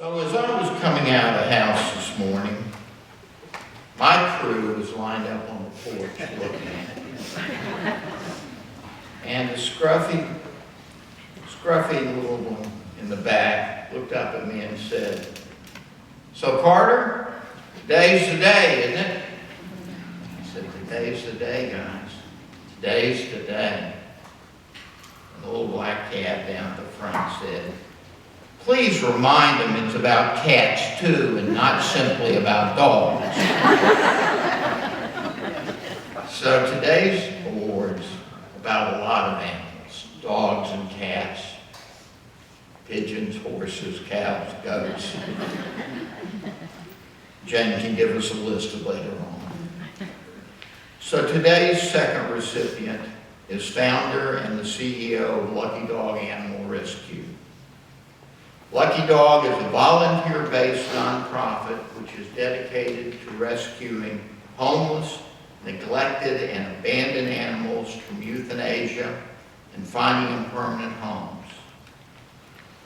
So as I was coming out of the house this morning, my crew was lined up on the porch looking at me. And the scruffy little one in the back looked up at me and said, "So Carter, today's the day, isn't it?" I said, "Today's the day, guys. Today's the day." And the little black cat down at the front said, "Please remind them it's about cats too, and not simply about dogs." So today's award's about a lot of animals: dogs and cats, pigeons, horses, cows, goats. Jen can give us a list of later on. So today's second recipient is founder and the CEO of Lucky Dog Animal Rescue. Lucky Dog is a volunteer-based nonprofit which is dedicated to rescuing homeless, neglected, and abandoned animals from euthanasia and finding them permanent homes.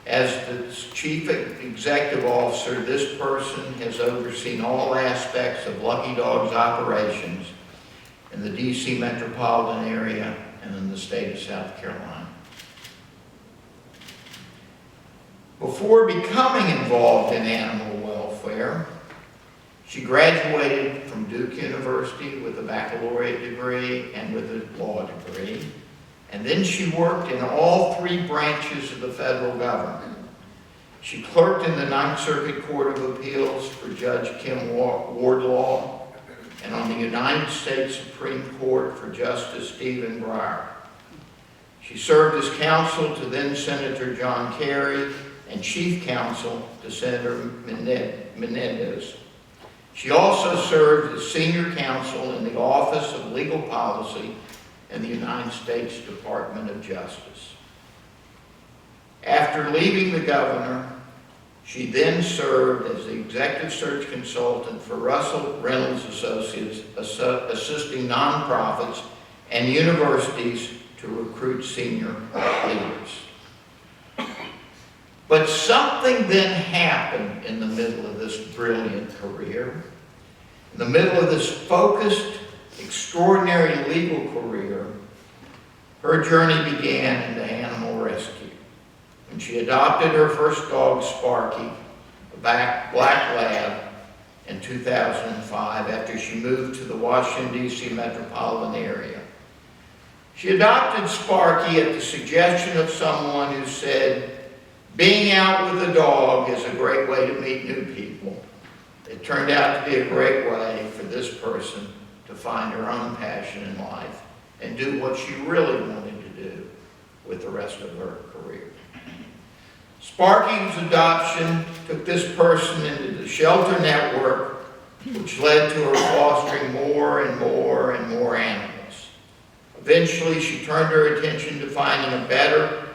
As the Chief Executive Officer, this person has overseen all aspects of Lucky Dog's operations in the D.C. metropolitan area and in the state of South Carolina. Before becoming involved in animal welfare, she graduated from Duke University with a baccalaureate degree and with a law degree. And then she worked in all three branches of the federal government. She clerked in the Ninth Circuit Court of Appeals for Judge Kim Wardlaw and on the United States Supreme Court for Justice Stephen Breyer. She served as counsel to then Senator John Kerry and chief counsel to Senator Menendez. She also served as senior counsel in the Office of Legal Policy in the United States Department of Justice. After leaving the governor, she then served as the executive search consultant for Russell Reynolds Associates, assisting nonprofits and universities to recruit senior leaders. But something then happened in the middle of this brilliant career. In the middle of this focused, extraordinary legal career, her journey began into animal rescue. When she adopted her first dog, Sparky, a black lab, in 2005 after she moved to the Washington, D.C. metropolitan area. She adopted Sparky at the suggestion of someone who said, being out with a dog is a great way to meet new people. It turned out to be a great way for this person to find her own passion in life and do what she really wanted to do with the rest of her career. Sparky's adoption took this person into the shelter network, which led to her fostering more and more and more animals. Eventually, she turned her attention to finding a better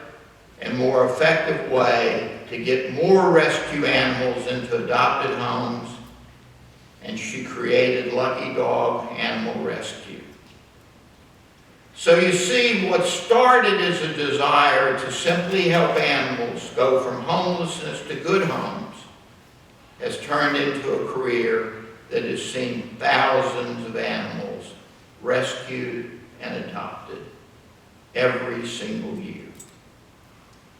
and more effective way to get more rescue animals into adopted homes, and she created Lucky Dog Animal Rescue. So you see, what started as a desire to simply help animals go from homelessness to good homes has turned into a career that has seen thousands of animals rescued and adopted every single year.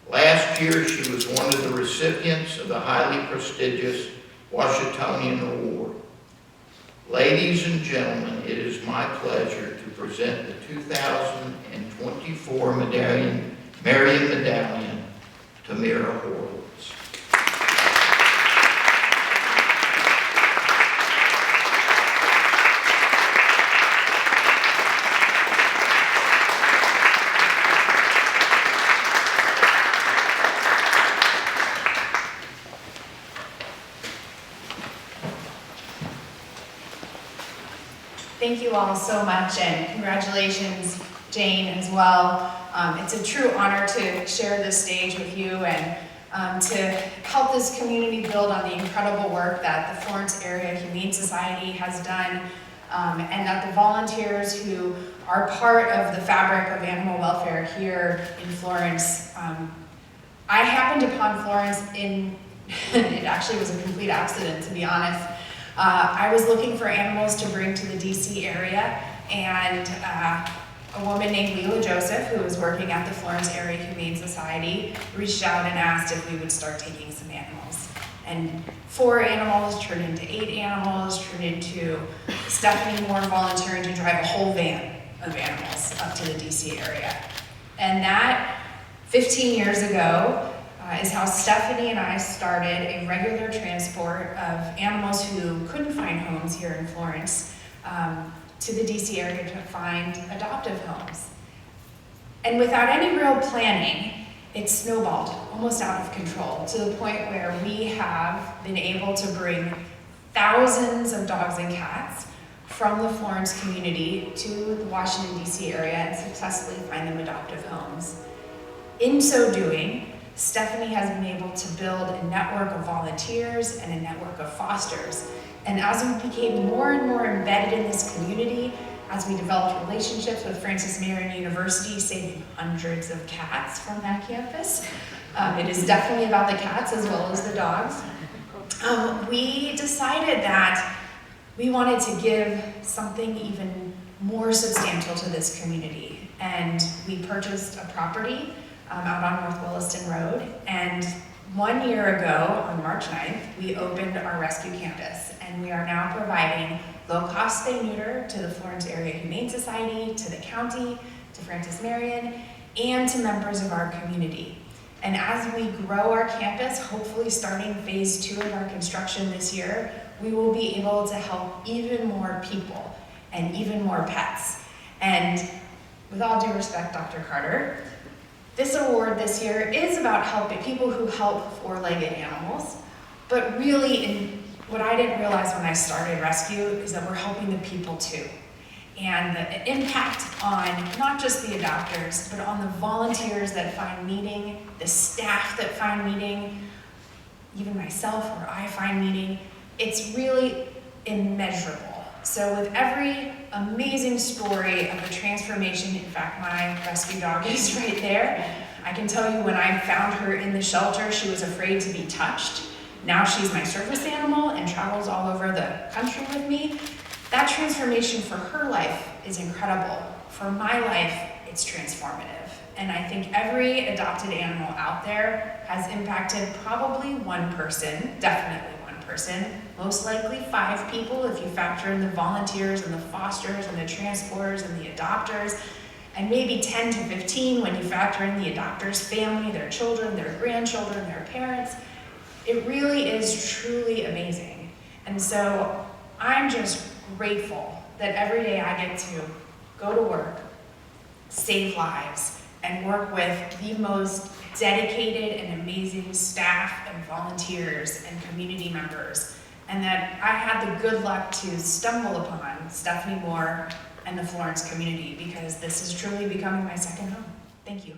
Last year, she was one of the recipients of the highly prestigious Washingtonian Award. Ladies and gentlemen, it is my pleasure to present the 2024 Marion Medallion to Mirah Horowitz. Thank you all so much, and congratulations, Jane, as well. It's a true honor to share this stage with you and to help this community build on the incredible work that the Florence Area Humane Society has done, and that the volunteers who are part of the fabric of animal welfare here in Florence. I happened upon Florence in It actually was a complete accident, to be honest. I was looking for animals to bring to the DC area, and a woman named Leila Joseph, who was working at the Florence Area Humane Society, reached out and asked if we would start taking some animals. And 4 animals turned into 8 animals, turned into Stephanie Moore volunteering to drive a whole van of animals up to the DC area. And that, 15 years ago, is how Stephanie and I started a regular transport of animals who couldn't find homes here in Florence to the DC area to find adoptive homes. And without any real planning, it snowballed almost out of control to the point where we have been able to bring thousands of dogs and cats from the Florence community to the Washington, DC area and successfully find them adoptive homes. In so doing, Stephanie has been able to build a network of volunteers and a network of fosters. And as we became more and more embedded in this community, as we developed relationships with Marion University, saving hundreds of cats from that campus, it is definitely about the cats as well as the dogs, we decided that we wanted to give something even more substantial to this community. And we purchased a property out on North Williston Road, and 1 year ago, on March 9th, we opened our rescue campus, and we are now providing low-cost spay-neuter to the Florence Area Humane Society, to the county, to Marion, and to members of our community. And as we grow our campus, hopefully starting phase 2 of our construction this year, we will be able to help even more people and even more pets. And with all due respect, Dr. Carter, this award this year is about helping people who help 4-legged animals, but really, what I didn't realize when I started rescue is that we're helping the people too. And the impact on not just the adopters, but on the volunteers that find meeting, the staff that find meeting, even myself where I find meeting, it's really immeasurable. So with every amazing story of a transformation, in fact, my rescue dog is right there. I can tell you when I found her in the shelter, she was afraid to be touched. Now she's my service animal and travels all over the country with me. That transformation for her life is incredible. For my life, it's transformative. And I think every adopted animal out there has impacted probably one person, definitely one person, most likely 5 people if you factor in the volunteers and the fosters and the transporters and the adopters, and maybe 10 to 15 when you factor in the adopters' family, their children, their grandchildren, their parents. It really is truly amazing. And so I'm just grateful that every day I get to go to work, save lives, and work with the most dedicated and amazing staff and volunteers and community members, and that I had the good luck to stumble upon Stephanie Moore and the Florence community, because this is truly becoming my second home. Thank you.